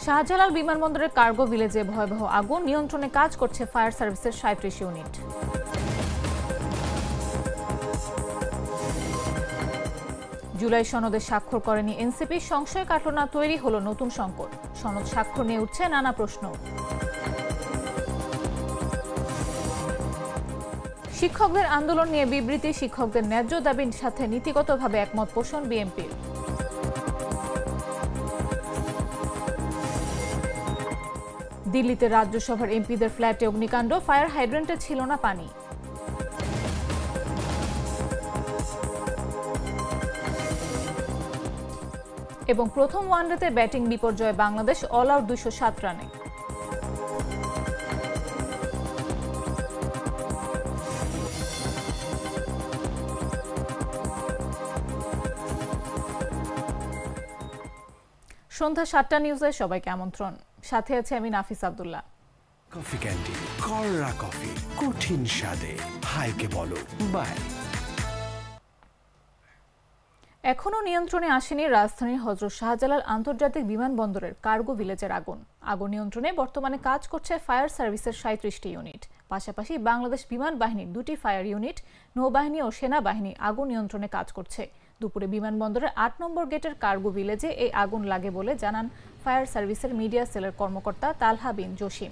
শাহজালাল বিমানবন্দরের কার্গো ভিলেজে ভয়াবহ আগুন, নিয়ন্ত্রণে কাজ করছে ফায়ার সার্ভিসের ৩৭ ইউনিট। জুলাই সনদে স্বাক্ষর করেনি এনসিপি, সংশয় কাটল না, তৈরি হলো নতুন সংকট। সনদ স্বাক্ষর নিয়ে উঠছে নানা প্রশ্ন। শিক্ষকদের আন্দোলন নিয়ে বিবৃতি, শিক্ষকদের ন্যায্য দাবির সাথে নীতিগতভাবে একমত পোষণ বিএনপির। দিল্লিতে রাজ্যসভার এমপিদের ফ্ল্যাটে অগ্নিকাণ্ড, ফায়ার হাইড্রেন্টে ছিল না পানি। এবং প্রথম ওয়ানডেতে ব্যাটিং বিপর্যয়ে বাংলাদেশ, অল আউট ২০৭ রানে। সন্ধ্যা ৭টা নিউজে সবাইকে আমন্ত্রণ। সাথে আছে আমি নাফিস আব্দুল্লাহ। কফি ক্যান্টিন, কররা কফি, কঠিন স্বাদে, হাইকে বলো বাই। এখনো নিয়ন্ত্রণে আসেনি রাজধানীর হযরত শাহজালাল আন্তর্জাতিক বিমানবন্দরের কার্গো ভিলেজের আগুন। আগুন নিয়ন্ত্রণে বর্তমানে কাজ করছে ফায়ার সার্ভিসের ৩৭টি ইউনিট। পাশাপাশি বাংলাদেশ বিমান বাহিনীর ২টি ফায়ার ইউনিট, নৌবাহিনী ও সেনাবাহিনী আগুন নিয়ন্ত্রণে কাজ করছে। দুপুরে বিমানবন্দরের ৮ নম্বর গেটের কার্গো ভিলেজে এই আগুন লাগে বলে জানান ফায়ার সার্ভিসের মিডিয়া সেলের কর্মকর্তা তালহা বিন জসিম।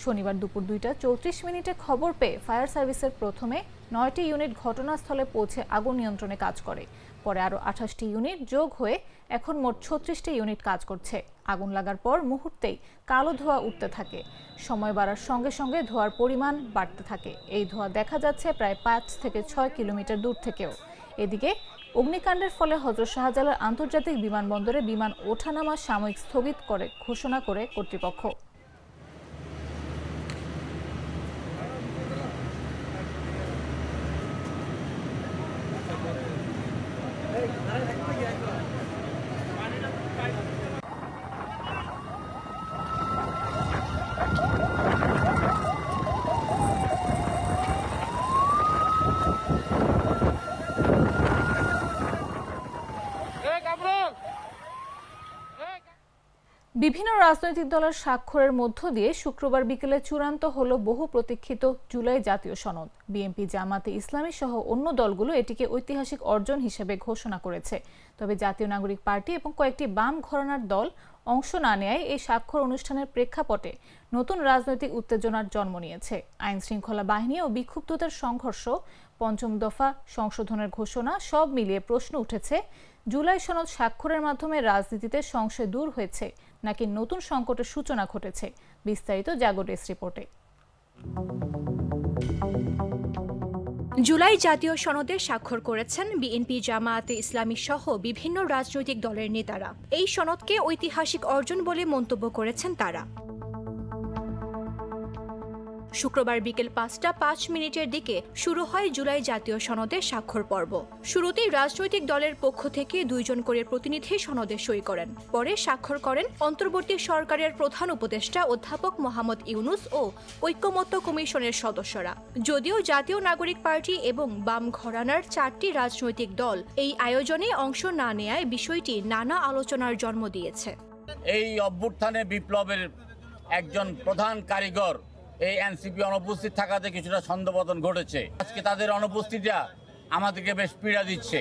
শনিবার দুপুর ২টা ৩৪ মিনিটে খবর পেয়ে ফায়ার সার্ভিসের প্রথমে ৯টি ইউনিট ঘটনাস্থলে পৌঁছে আগুন নিয়ন্ত্রণে কাজ করে। পরে আরও ২৮টি ইউনিট যোগ হয়ে এখন মোট ৩৬টি ইউনিট কাজ করছে। আগুন লাগার পর মুহূর্তেই কালো ধোঁয়া উঠতে থাকে। সময় বাড়ার সঙ্গে সঙ্গে ধোঁয়ার পরিমাণ বাড়তে থাকে। এই ধোঁয়া দেখা যাচ্ছে প্রায় ৫ থেকে ৬ কিলোমিটার দূর থেকেও। এদিকে অগ্নিকাণ্ডের ফলে হযরত শাহজালাল আন্তর্জাতিক বিমানবন্দরে বিমান ওঠানামা সাময়িক স্থগিত করে ঘোষণা করে কর্তৃপক্ষ। বিভিন্ন রাজনৈতিক দলের স্বাক্ষরের মধ্য দিয়ে শুক্রবার বিকেলে চূড়ান্ত হলো বহু প্রতীক্ষিত জুলাই জাতীয় সনদ। বিএনপি, জামাতে ইসলামী সহ অন্য দলগুলো এটিকে ঐতিহাসিক অর্জন হিসেবে ঘোষণা করেছে। তবে জাতীয় নাগরিক পার্টি এবং কয়েকটি বাম ঘরানার দল অংশ না নেয় এই স্বাক্ষর অনুষ্ঠানের প্রেক্ষাপটে নতুন রাজনৈতিক উত্তেজনার জন্ম নিয়েছে। আইন শৃঙ্খলা বাহিনী ও বিক্ষুব্ধদের সংঘর্ষ, পঞ্চম দফা সংশোধনের ঘোষণা, সব মিলিয়ে প্রশ্ন উঠেছে, জুলাই সনদ স্বাক্ষরের মাধ্যমে রাজনীতিতে সংশয় দূর হয়েছে নাকি নতুন সংকটের সূচনা ঘটেছে। বিস্তারিত জাগো ডেস্ক রিপোর্টে। জুলাই জাতীয় সনদে স্বাক্ষর করেছেন বিএনপি, জামায়াতে ইসলামী সহ বিভিন্ন রাজনৈতিক দলের নেতারা। এই সনদকে ঐতিহাসিক অর্জন বলে মন্তব্য করেছেন তারা। শুক্রবার বিকেল ৫টা ৫ মিনিটের দিকে শুরু হয় জুলাই জাতীয় সনদে স্বাক্ষর পর্ব। শুরুতেই রাজনৈতিক দলের পক্ষ থেকে ২ জন করে প্রতিনিধি সনদে সই করেন। পরে স্বাক্ষর করেন অন্তর্বর্তী সরকারের প্রধান উপদেষ্টা অধ্যাপক মোহাম্মদ ইউনুস ও ঐক্যমত্য কমিশনের সদস্যরা। যদিও জাতীয় নাগরিক পার্টি এবং বাম ঘরানার ৪টি রাজনৈতিক দল এই আয়োজনে অংশ না নেয়ায় বিষয়টি নানা আলোচনার জন্ম দিয়েছে। এই অভ্যুত্থানে বিপ্লবের একজন প্রধান কারিগর এই এনসিপি অনুপস্থিত থাকাতে কিছুটা ছন্দপতন ঘটেছে। আজকে তাদের অনুপস্থিতিটা আমাদেরকে বেশ পীড়া দিচ্ছে।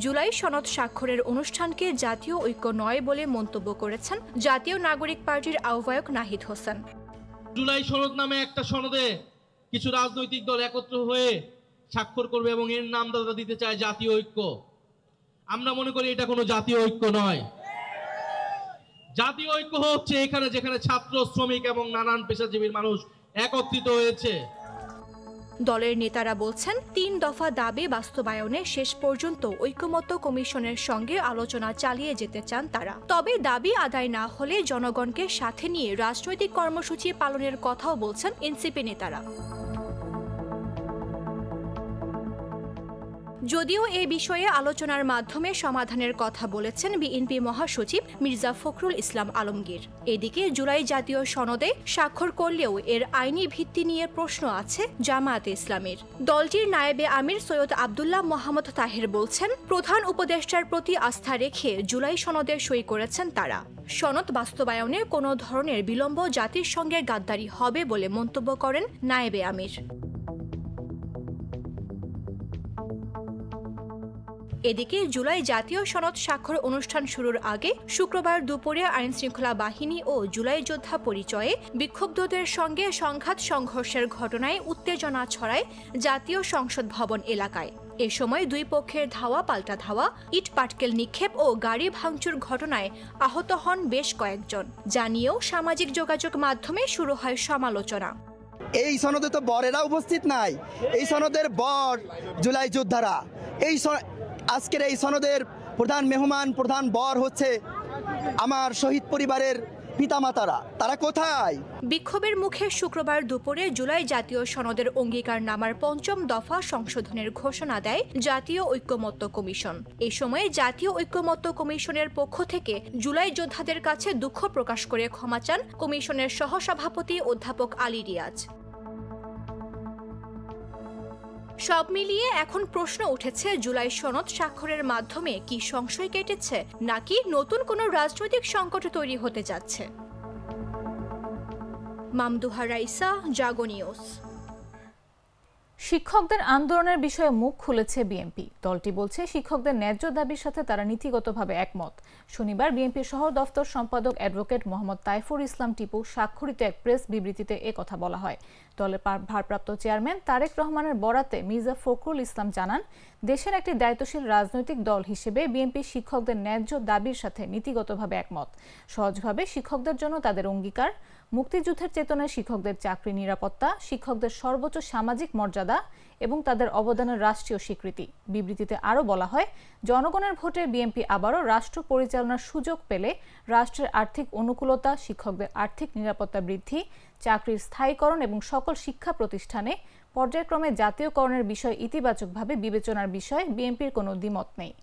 জুলাই সনদ স্বাক্ষরের অনুষ্ঠানকে জাতীয় ঐক্য নয় বলে মন্তব্য করেছেন জাতীয় নাগরিক পার্টির আহ্বায়ক নাহিদ হোসেন। জুলাই সনদ নামে একটা সনদে কিছু রাজনৈতিক দল একত্র হয়ে স্বাক্ষর করবে এবং এর নামদাতা দিতে চায় জাতীয় ঐক্য। আমরা মনে করি এটা কোনো জাতীয় ঐক্য নয়। জাতীয় ঐক্য হচ্ছে এখানে যেখানে ছাত্র, শ্রমিক এবং নানান পেশাজীবীর মানুষ একত্রিত হয়েছে। দলের নেতারা বলছেন ৩ দফা দাবি বাস্তবায়নে শেষ পর্যন্ত ঐক্যমত্য কমিশনের সঙ্গে আলোচনা চালিয়ে যেতে চান তারা। তবে দাবি আদায় না হলে জনগণকে সাথে নিয়ে রাজনৈতিক কর্মসূচি পালনের কথাও বলছেন এনসিপি নেতারা। যদিও এ বিষয়ে আলোচনার মাধ্যমে সমাধানের কথা বলেছেন বিএনপি মহাসচিব মির্জা ফখরুল ইসলাম আলমগীর। এদিকে জুলাই জাতীয় সনদে স্বাক্ষর করলেও এর আইনি ভিত্তি নিয়ে প্রশ্ন আছে জামায়াতে ইসলামীর। দলটির নায়েবে আমির সৈয়দ আব্দুল্লাহ মোহাম্মদ তাহের বলছেন, প্রধান উপদেষ্টার প্রতি আস্থা রেখে জুলাই সনদে সই করেছেন তারা। সনদ বাস্তবায়নে কোনো ধরনের বিলম্ব জাতির সঙ্গে গাদ্দারি হবে বলে মন্তব্য করেন নায়েবে আমির। এদিকে জুলাই জাতীয় সনদ স্বাক্ষর অনুষ্ঠান শুরুর আগে শুক্রবার দুপুরে আইনশৃঙ্খলা বাহিনী ও জুলাই যোদ্ধা পরিচয়ে বিক্ষুব্ধদের সঙ্গে সংঘাত সংঘর্ষের ঘটনায় উত্তেজনা ছড়ায় জাতীয় সংসদ ভবন এলাকায়। এ সময় দুই পক্ষের ধাওয়া পাল্টা ধাওয়া, ইট পাটকেল নিক্ষেপ ও গাড়ি ভাঙচুর ঘটনায় আহত হন বেশ কয়েকজন। জানিয়েও সামাজিক যোগাযোগ মাধ্যমে শুরু হয় সমালোচনা। এই সনদে তো বরেরা উপস্থিত নাই, এই সনদের বর জুলাই যোদ্ধারা। আজকের এই সনদের প্রধান মেহমান, প্রধান বর হচ্ছে আমার শহীদ পরিবারের পিতামাতারা। তারা কোথায়? বিক্ষোভের মুখে শুক্রবার দুপুরে জুলাই জাতীয় সনদের অঙ্গীকারনামার ৫ম দফা সংশোধনের ঘোষণা দেয় জাতীয় ঐক্যমত্য কমিশন। এই সময়ে জাতীয় ঐক্যমত্য কমিশনের পক্ষ থেকে জুলাই যোদ্ধাদের কাছে দুঃখ প্রকাশ করে ক্ষমা চান কমিশনের সহসভাপতি অধ্যাপক আলী রিয়াজ। সব মিলিয়ে এখন প্রশ্ন উঠেছে, জুলাই সনদ স্বাক্ষরের মাধ্যমে কি সংশয় কেটেছে, নাকি নতুন কোনো রাজনৈতিক সংকট তৈরি হতে যাচ্ছে? মামদুহা রাইসা, জাগো নিউজ। শিক্ষকদের আন্দোলনের বিষয়ে মুখ খুলেছে বিএনপি। দলটি বলছে, শিক্ষকদের ন্যায্য দাবির সাথে তারা নীতিগতভাবে একমত। শনিবার বিএনপির শহর দফতর সম্পাদক অ্যাডভোকেট মোহাম্মদ তাইফুর ইসলাম টিপু স্বাক্ষরিত এক প্রেস বিবৃতিতে কথা বলা হয়। দলের ভারপ্রাপ্ত চেয়ারম্যান তারেক রহমানের বরাতে মির্জা ফখরুল ইসলাম জানান, দেশের একটি দায়িত্বশীল রাজনৈতিক দল হিসেবে বিএনপি শিক্ষকদের ন্যায্য দাবির সাথে নীতিগতভাবে একমত। সহজভাবে শিক্ষকদের জন্য তাদের অঙ্গীকার, মুক্তিযুদ্ধের চেতনায় শিক্ষকদের চাকরি নিরাপত্তা, শিক্ষকদের সর্বোচ্চ সামাজিক মর্যাদা এবং তাদের অবদানের রাষ্ট্রীয় স্বীকৃতি। বিবৃতিতে আরও বলা হয়, জনগণের ভোটে বিএনপি আবারও রাষ্ট্র পরিচালনার সুযোগ পেলে রাষ্ট্রের আর্থিক অনুকূলতা, শিক্ষকদের আর্থিক নিরাপত্তা বৃদ্ধি, চাকরির স্থায়ীকরণ এবং সকল শিক্ষা প্রতিষ্ঠানে পর্যায়ক্রমে জাতীয়করণের বিষয় ইতিবাচকভাবে বিবেচনার বিষয়ে বিএনপির কোনো দ্বিমত নেই।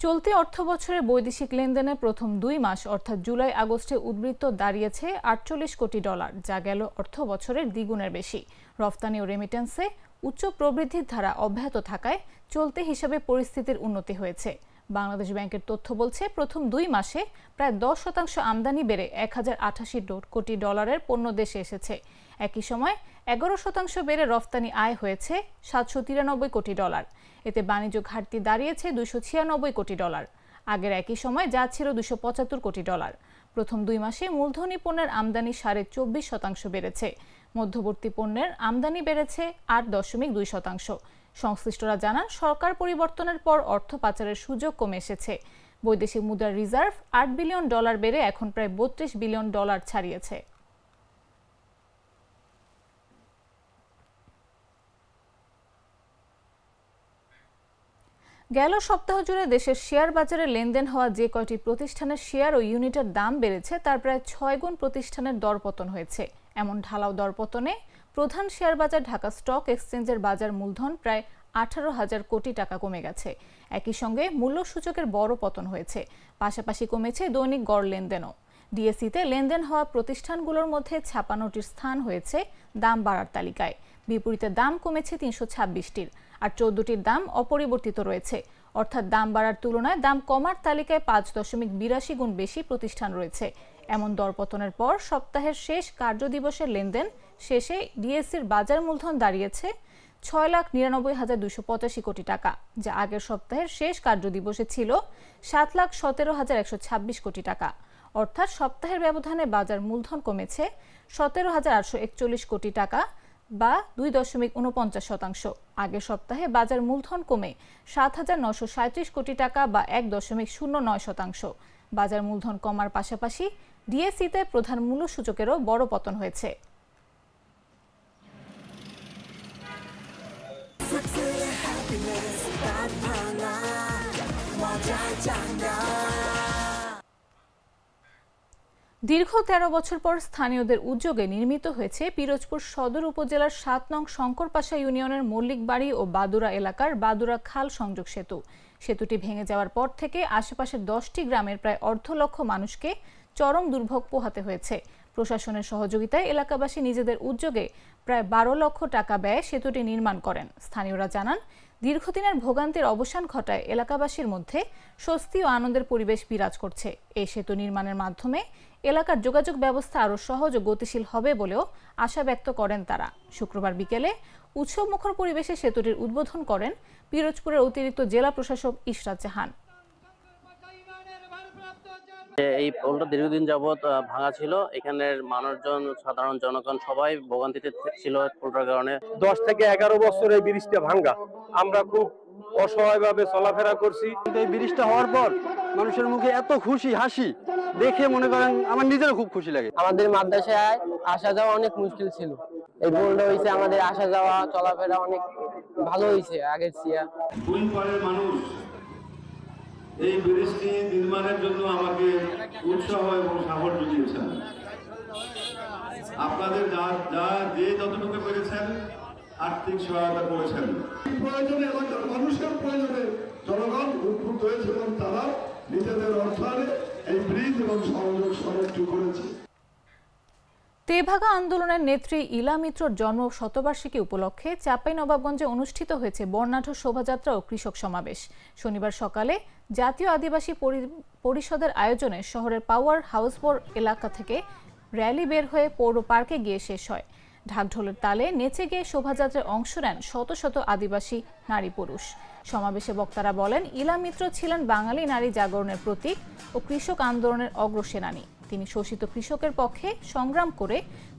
চলতি অর্থবছরে বৈদেশিক লেনদেনে প্রথম 2 মাস অর্থাৎ জুলাই আগস্টে উদ্বৃত্ত দাঁড়িয়েছে $48 কোটি, যা গেল অর্থ বছরের দ্বিগুণের বেশি। রফতানি ও রেমিটেন্সে উচ্চ প্রবৃদ্ধির ধারা অব্যাহত থাকায় চলতি হিসাবে পরিস্থিতির উন্নতি হয়েছে। বাংলাদেশ ব্যাংকের তথ্য বলছে, প্রথম 2 মাসে প্রায় 10% আমদানি বেড়ে $1088 কোটি পণ্য দেশে এসেছে। একই সময় 11% বেড়ে রফতানি আয় হয়েছে $793 কোটি। এতে বাণিজ্য ঘাটতি দাঁড়িয়েছে $296 কোটি। আগের একই সময় যা ছিল $275 কোটি। প্রথম 2 মাসে মূলধনী পণ্যের আমদানি 24% বেড়েছে। মধ্যবর্তী পণ্যের আমদানি বেড়েছে 8.2%। সংশ্লিষ্টরা জানান, সরকার পরিবর্তনের পর অর্থ পাচারের সুযোগ কমে এসেছে। বৈদেশিক মুদ্রার রিজার্ভ $8 বিলিয়ন বেড়ে এখন প্রায় $32 বিলিয়ন ছাড়িয়েছে। গেল সপ্তাহ জুড়ে দেশের শেয়ার বাজারে লেনদেন হওয়া যে কয়টি প্রতিষ্ঠানের শেয়ার ও ইউনিটের দাম বেড়েছে তার প্রায় 6 গুণ প্রতিষ্ঠানের দরপতন হয়েছে। এমন ঢালাও দরপতনে প্রধান শেয়ার বাজার ঢাকা স্টক এক্সচেঞ্জের বাজার মূলধন প্রায় 18,000 কোটি টাকা কমে গেছে। একই সঙ্গে মূল্য সূচকের বড় পতন হয়েছে। পাশাপাশি কমেছে দৈনিক গড় লেনদেনও। ডিএসইতে লেনদেন হওয়া প্রতিষ্ঠানগুলোর মধ্যে 56টির স্থান হয়েছে দাম বাড়ার তালিকায়। বিপরীতে দাম কমেছে 326টির, আর 14টির দাম অপরিবর্তিত রয়েছে। অর্থাৎ দাম বাড়ার তুলনায় দাম কমার তালিকায় 5.82 গুণ বেশি প্রতিষ্ঠান রয়েছে। এমন দরপতনের পর সপ্তাহের শেষ কার্যদিবসের লেনদেন শেষে ডিএসইর বাজার মূলধন দাঁড়িয়েছে 6,99,285 কোটি টাকা, যা আগের সপ্তাহের শেষ কার্যদিবসে ছিল 7,17,126 কোটি টাকা। অর্থাৎ সপ্তাহের ব্যবধানে বাজার মূলধন কমেছে 17,841 কোটি টাকা বা 2.49%। আগের সপ্তাহে বাজার মূলধন কমে 7,937 কোটি টাকা বা 1.09%। বাজার মূলধন কমার পাশাপাশি ডিএসইতে প্রধান মূল্য সূচকেরও বড় পতন হয়েছে। দীর্ঘ ১৩ বছর পর স্থানীয়দের উদ্যোগে নির্মিত হয়েছে পিরোজপুর সদর উপজেলার ৭ নং শঙ্করপাশা ইউনিয়নের মল্লিকবাড়ি ও বাদুরা এলাকার বাদুরা খাল সংযোগ সেতু। সেতুটি ভেঙে যাওয়ার পর থেকে আশেপাশের ১০টি গ্রামের প্রায় অর্ধ লক্ষ মানুষকে চরম দুর্ভোগ পোহাতে হয়েছে। প্রশাসনের সহযোগিতায় এলাকাবাসী নিজেদের উদ্যোগে প্রায় ১২ লক্ষ টাকা ব্যয়ে সেতুটি নির্মাণ করেন। স্থানীয়রা জানান, দীর্ঘদিনের ভোগান্তির অবসান ঘটায় এলাকাবাসীর মধ্যে স্বস্তি ও আনন্দের পরিবেশ বিরাজ করছে। এই সেতু নির্মাণের মাধ্যমে এলাকার যোগাযোগ ব্যবস্থা আরও সহজ ও গতিশীল হবে বলেও আশা ব্যক্ত করেন তারা। শুক্রবার বিকেলে উৎসবমুখর পরিবেশে সেতুটির উদ্বোধন করেন পিরোজপুরের অতিরিক্ত জেলা প্রশাসক ইশরাত জাহান। এই পোলটা দীর্ঘদিন যাবৎ ভাঙা ছিল। এখানের মানুষজন, সাধারণ জনগণ সবাই ভোগান্তিতে ছিল পোলটার কারণে। 10 থেকে 11 বছর এই ব্রিজটা ভাঙা, আমরা খুব অসহায়ভাবে চলাফেরা করছি। এই ব্রিজটা হওয়ার পর মানুষের মুখে এত খুশি হাসি দেখে মনে করেন আমার নিজেরও খুব খুশি লাগে। আমাদের মাদ্রাসায় আসা যাওয়া অনেক মুশকিল ছিল, এই পোলটা হয়েছে আমাদের আসা যাওয়া চলাফেরা অনেক ভালো হয়েছে আগের চেয়ে। দুই পারের মানুষ এই ব্রিজটি নির্মাণের জন্য আমাকে উৎসাহ এবং সাহস জুগিয়েছেন। আপনাদের যে যতটুকু পেরেছেন আর্থিক সহায়তা করেছেন। প্রয়োজনে এলাকার মানুষের প্রয়োজনে জনগণ উদ্বুদ্ধ হয়েছে এবং তারা নিজেদের অর্থায়নে এই ব্রিজ এবং সংযোগ সড়কটি করেছে। তেভাগা আন্দোলনের নেত্রী ইলা মিত্রর জন্ম শতবার্ষিকী উপলক্ষে চাঁপাইনবাবগঞ্জে অনুষ্ঠিত হয়েছে বর্ণাঢ্য শোভাযাত্রা ও কৃষক সমাবেশ। শনিবার সকালে জাতীয় আদিবাসী পরিষদের আয়োজনে শহরের পাওয়ার হাউসবোর এলাকা থেকে র্যালি বের হয়ে পৌর পার্কে গিয়ে শেষ হয়। ঢাকঢোলের তালে নেচে গিয়ে শোভাযাত্রায় অংশ নেন শত শত আদিবাসী নারী পুরুষ। সমাবেশে বক্তারা বলেন, ইলা মিত্র ছিলেন বাঙালি নারী জাগরণের প্রতীক ও কৃষক আন্দোলনের অগ্রসেনানী। তিনি শোষিত কৃষকের পক্ষে সংগ্রাম করে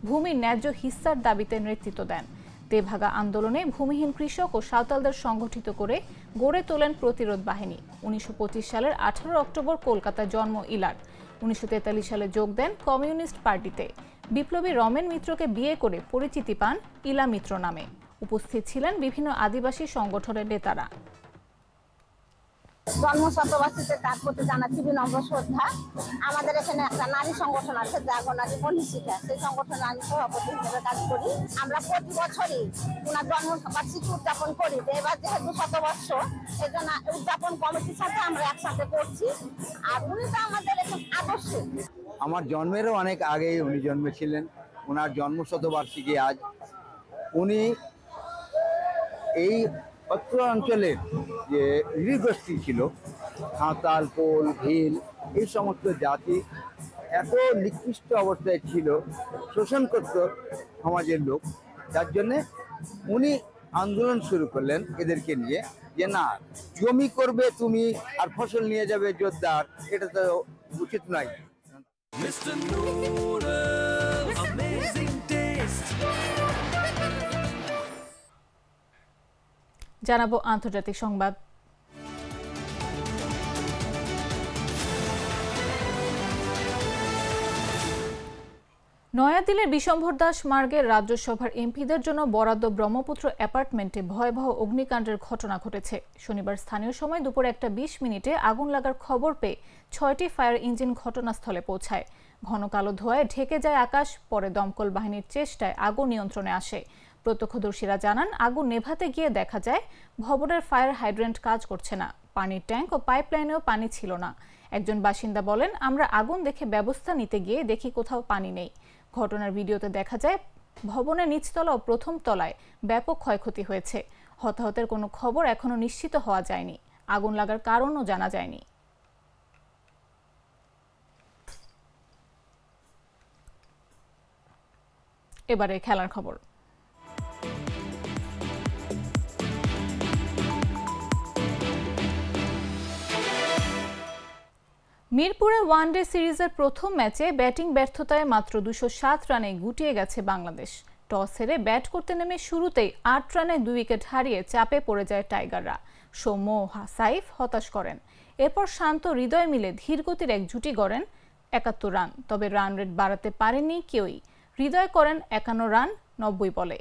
ভূমির ন্যায্য হিস্সার দাবিতে নেতৃত্ব দেন। তেভাগা আন্দোলনে ভূমিহীন কৃষক ও সাঁওতালদের সংগঠিত করে গড়ে তোলেন প্রতিরোধ বাহিনী। ১৯২৫ সালের ১৮ অক্টোবর কলকাতায় জন্ম ইলার। ১৯৪৩ সালে যোগ দেন কমিউনিস্ট পার্টিতে। বিপ্লবী রমেন মিত্রকে বিয়ে করে পরিচিতি পান ইলা মিত্র নামে। উপস্থিত ছিলেন বিভিন্ন আদিবাসী সংগঠনের নেতারা। জন্ম শতবার্ষিকীতে কাজ করতে জানাচ্ছি বিনম্র শ্রদ্ধা। আমাদের এখানে একটা নারী সংগঠন আছে, জাগো নারী মনীষিকা, সেই সংগঠনে আমি সভাপতি হিসেবে কাজ করি। আমরা প্রতি বছরই ওনার জন্মবার্ষিকী উদযাপন করি। এবার যেহেতু শতবর্ষ, সেজন্য উদযাপন কমিটির সাথে আমরা একসাথে করছি। আর উনি তো আমাদের এখন আদর্শ। আমার জন্মেরও অনেক আগেই উনি জন্মেছিলেন। ওনার জন্ম শতবার্ষিকী আজ। উনি এই অত্র অঞ্চলের যে নৃগোষ্ঠী ছিল, সাঁওতাল, কোল, ভিল, এই সমস্ত জাতি এত নিকৃষ্ট অবস্থায় ছিল, শোষণ করত সমাজের লোক। যার জন্যে উনি আন্দোলন শুরু করলেন এদেরকে নিয়ে, যে না, জমি করবে তুমি আর ফসল নিয়ে যাবে জোরদার, এটা তো উচিত নয়। জানাবো আন্তর্জাতিক সংবাদ। নয়াদিল্লির বিশম্ভর দাস মার্গের রাজ্যসভার এমপিদের জন্য বরাদ্দ ব্রহ্মপুত্র অ্যাপার্টমেন্টে ভয়াবহ অগ্নিকাণ্ডের ঘটনা ঘটেছে। শনিবার স্থানীয় সময় দুপুর 1:20 আগুন লাগার খবর পেয়ে 6টি ফায়ার ইঞ্জিন ঘটনাস্থলে পৌঁছায়। ঘন কালো ধোঁয়ায় ঢেকে যায় আকাশ। পরে দমকল বাহিনীর চেষ্টায় আগুন নিয়ন্ত্রণে আসে। প্রত্যক্ষদর্শীরা জানান, আগুন নেভাতে গিয়ে দেখা যায় ভবনের ফায়ার হাইড্রেন্ট কাজ করছে না। পানির ট্যাঙ্ক ও পাইপলাইনেও পানি ছিল না। একজন বাসিন্দা বলেন, আমরা আগুন দেখে ব্যবস্থা নিতে গিয়ে দেখি কোথাও পানি নেই। ঘটনার ভিডিওতে দেখা যায় ভবনের নিচতলা ও প্রথম তলায় ব্যাপক ক্ষয়ক্ষতি হয়েছে। হতাহতের কোনো খবর এখনো নিশ্চিত হওয়া যায়নি। আগুন লাগার কারণও জানা যায়নি। এবারে খেলার খবর। মিরপুরে ওয়ানডে সিরিজের প্রথম ম্যাচে ব্যাটিং ব্যর্থতায় মাত্র 207 রানে গুটিয়ে গেছে বাংলাদেশ। টস হেরে ব্যাট করতে নেমে শুরুতেই 8 রানে 2 উইকেট হারিয়ে চাপে পড়ে যায় টাইগাররা। সৌম্য সাইফ হতাশ করেন। এরপর শান্ত হৃদয় মিলে ধীরগতির এক জুটি গড়েন 71 রান। তবে রান রেট বাড়াতে পারেননি কেউই। হৃদয় করেন 51 রান 90 বলে।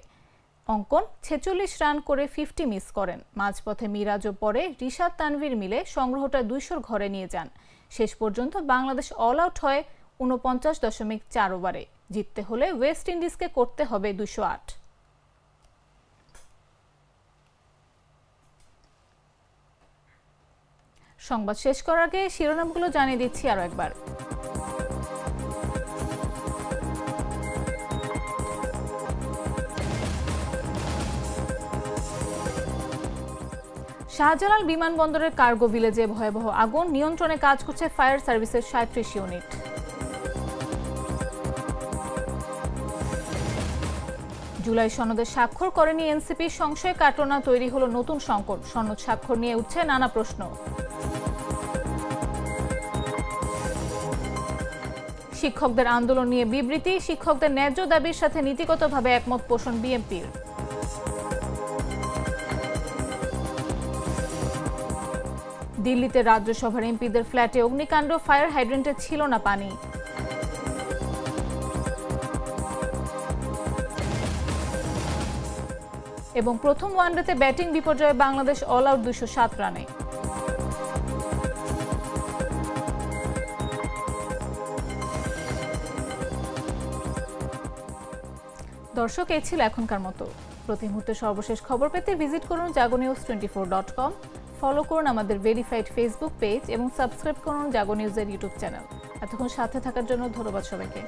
অঙ্কন 46 রান করে 50 মিস করেন। মাঝপথে মিরাজ ও পরে রিশাদ তানভীর মিলে সংগ্রহটা 200 ঘরে নিয়ে যান। শেষ পর্যন্ত বাংলাদেশ অল আউট হয় 49.4 ওভারে। জিততে হলে ওয়েস্ট ইন্ডিজকে করতে হবে 208। সংবাদ শেষ করার আগে শিরোনামগুলো জানিয়ে দিচ্ছি আরো একবার। শাহজালাল বিমানবন্দরের কার্গো ভিলেজে ভয়াবহ আগুন, নিয়ন্ত্রণে কাজ করছে ফায়ার সার্ভিসের 37 ইউনিট। জুলাই সনদে স্বাক্ষর করেনি এনসিপি, সংশয় কাটল না, তৈরি হলো নতুন সংকট। সনদ স্বাক্ষর নিয়ে উঠছে নানা প্রশ্ন। শিক্ষকদের আন্দোলন নিয়ে বিবৃতি, শিক্ষকদের ন্যায্য দাবির সাথে নীতিগতভাবে একমত পোষণ বিএনপির। দিল্লিতে রাজ্যসভার এমপিদের ফ্ল্যাটে অগ্নিকাণ্ড, ফায়ার হাইড্রেন্টে ছিল না পানি। এবং প্রথম ওয়ানডেতে ব্যাটিং বিপর্যয়ে বাংলাদেশ অল আউট 207 রানে। দর্শক, এই ছিল এখনকার মতো। প্রতি মুহূর্তে সর্বশেষ খবর পেতে ভিজিট করুন jagonews24.com, ফলো করুন আমাদের ভেরিফাইড ফেসবুক পেজ এবং সাবস্ক্রাইব করুন জাগো নিউজের ইউটিউব চ্যানেল। এতক্ষণ সাথে থাকার জন্য ধন্যবাদ সবাইকে।